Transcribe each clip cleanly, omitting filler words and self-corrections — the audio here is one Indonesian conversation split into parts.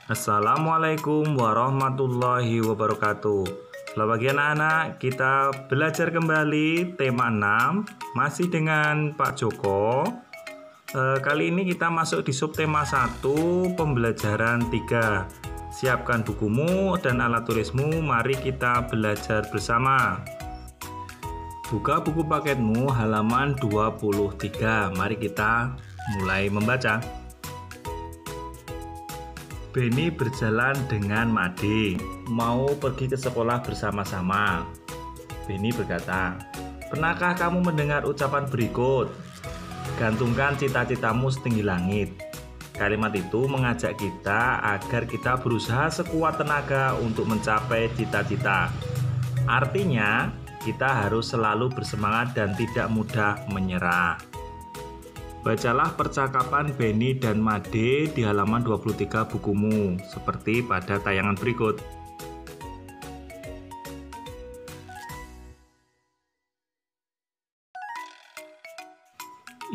Assalamualaikum warahmatullahi wabarakatuh. Selamat pagi anak-anak, kita belajar kembali tema 6 masih dengan Pak Joko. Kali ini kita masuk di subtema 1 pembelajaran 3. Siapkan bukumu dan alat tulismu, mari kita belajar bersama. Buka buku paketmu halaman 23. Mari kita mulai membaca. Benny berjalan dengan Made, mau pergi ke sekolah bersama-sama. Benny berkata, "Pernahkah kamu mendengar ucapan berikut? Gantungkan cita-citamu setinggi langit." Kalimat itu mengajak kita agar kita berusaha sekuat tenaga untuk mencapai cita-cita. Artinya, kita harus selalu bersemangat dan tidak mudah menyerah. Bacalah percakapan Benny dan Made di halaman 23 bukumu, seperti pada tayangan berikut.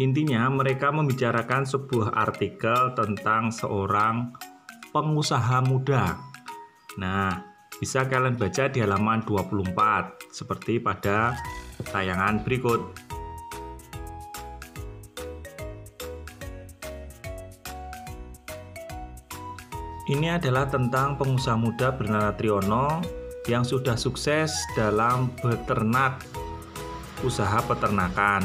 Intinya, mereka membicarakan sebuah artikel tentang seorang pengusaha muda. Nah, bisa kalian baca di halaman 24, seperti pada tayangan berikut. Ini adalah tentang pengusaha muda bernama Triono yang sudah sukses dalam beternak, usaha peternakan.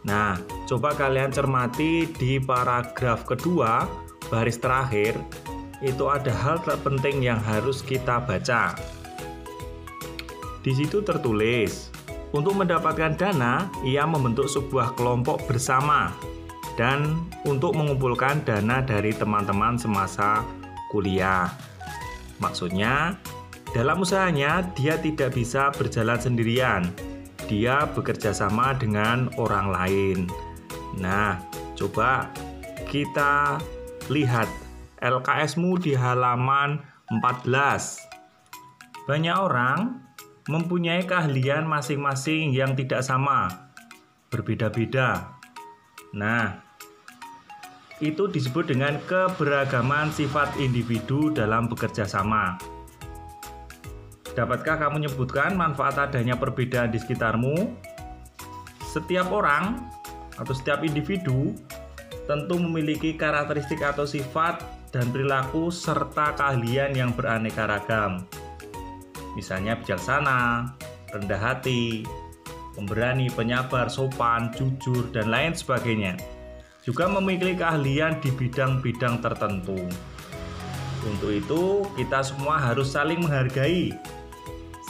Nah, coba kalian cermati di paragraf kedua, baris terakhir, itu ada hal terpenting yang harus kita baca. Di situ tertulis, untuk mendapatkan dana, ia membentuk sebuah kelompok bersama dan untuk mengumpulkan dana dari teman-teman semasa kuliah. Maksudnya, dalam usahanya dia tidak bisa berjalan sendirian. Dia bekerja sama dengan orang lain. Nah, coba kita lihat LKS-mu di halaman 14. Banyak orang mempunyai keahlian masing-masing yang tidak sama, berbeda-beda. Nah, itu disebut dengan keberagaman sifat individu dalam bekerja sama. Dapatkah kamu menyebutkan manfaat adanya perbedaan di sekitarmu? Setiap orang atau setiap individu tentu memiliki karakteristik atau sifat dan perilaku serta keahlian yang beraneka ragam. Misalnya bijaksana, rendah hati, pemberani, penyabar, sopan, jujur, dan lain sebagainya. Juga memiliki keahlian di bidang-bidang tertentu. Untuk itu, kita semua harus saling menghargai,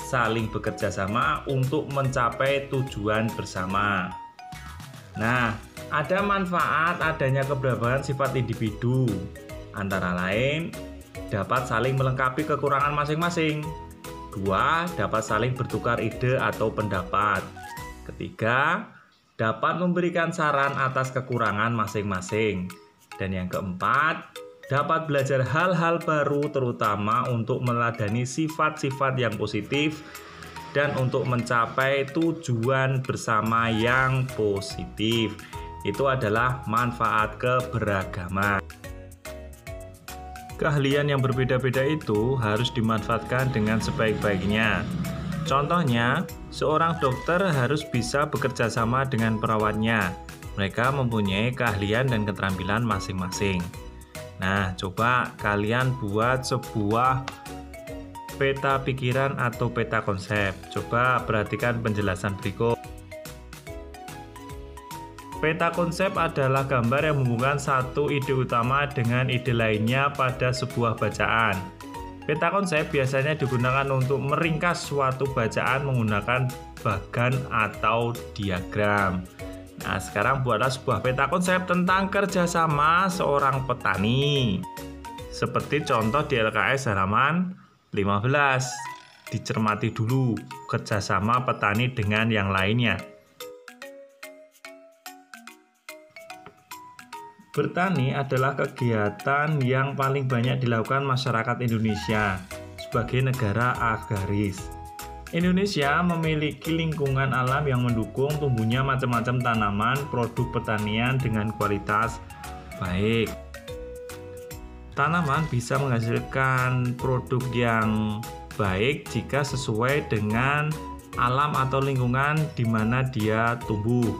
saling bekerja sama untuk mencapai tujuan bersama. Nah, ada manfaat adanya keberagaman sifat individu. Antara lain, dapat saling melengkapi kekurangan masing-masing. 2, dapat saling bertukar ide atau pendapat. 3, dapat memberikan saran atas kekurangan masing-masing. Dan yang keempat, dapat belajar hal-hal baru terutama untuk meladani sifat-sifat yang positif dan untuk mencapai tujuan bersama yang positif. Itu adalah manfaat keberagaman. Keahlian yang berbeda-beda itu harus dimanfaatkan dengan sebaik-baiknya. Contohnya, seorang dokter harus bisa bekerja sama dengan perawatnya. Mereka mempunyai keahlian dan keterampilan masing-masing. Nah, coba kalian buat sebuah peta pikiran atau peta konsep. Coba perhatikan penjelasan berikut. Peta konsep adalah gambar yang menghubungkan satu ide utama dengan ide lainnya pada sebuah bacaan. Peta konsep biasanya digunakan untuk meringkas suatu bacaan menggunakan bagan atau diagram. Nah, sekarang buatlah sebuah peta konsep tentang kerjasama seorang petani. Seperti contoh di LKS halaman 15. Dicermati dulu kerjasama petani dengan yang lainnya. Bertani adalah kegiatan yang paling banyak dilakukan masyarakat Indonesia sebagai negara agraris. Indonesia memiliki lingkungan alam yang mendukung tumbuhnya macam-macam tanaman produk pertanian dengan kualitas baik. Tanaman bisa menghasilkan produk yang baik jika sesuai dengan alam atau lingkungan di mana dia tumbuh,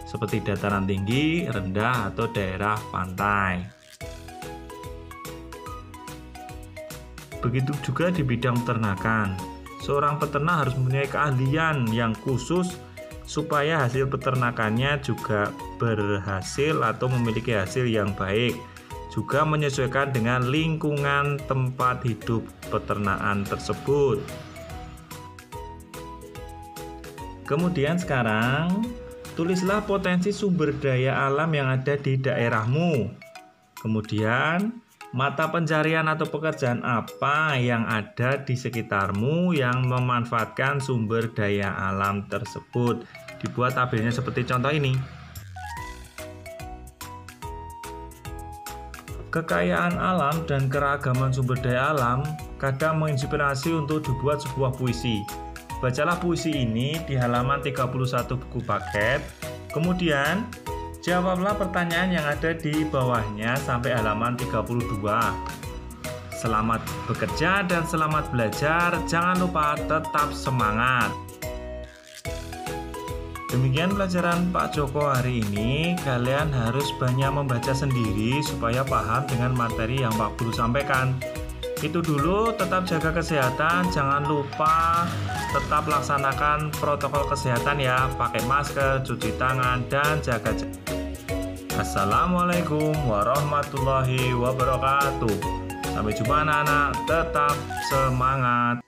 seperti dataran tinggi, rendah, atau daerah pantai. Begitu juga di bidang peternakan. Seorang peternak harus mempunyai keahlian yang khusus supaya hasil peternakannya juga berhasil atau memiliki hasil yang baik, juga menyesuaikan dengan lingkungan tempat hidup peternakan tersebut. Kemudian sekarang, tulislah potensi sumber daya alam yang ada di daerahmu. Kemudian, mata pencarian atau pekerjaan apa yang ada di sekitarmu yang memanfaatkan sumber daya alam tersebut. Dibuat tabelnya seperti contoh ini. Kekayaan alam dan keragaman sumber daya alam kadang menginspirasi untuk dibuat sebuah puisi. Bacalah puisi ini di halaman 31 buku paket. Kemudian, jawablah pertanyaan yang ada di bawahnya sampai halaman 32. Selamat bekerja dan selamat belajar. Jangan lupa tetap semangat. Demikian pelajaran Pak Joko hari ini. Kalian harus banyak membaca sendiri supaya paham dengan materi yang Pak Guru sampaikan. Itu dulu, tetap jaga kesehatan. Jangan lupa tetap laksanakan protokol kesehatan ya. Pakai masker, cuci tangan, dan jaga jarak. Assalamualaikum warahmatullahi wabarakatuh. Sampai jumpa anak-anak. Tetap semangat.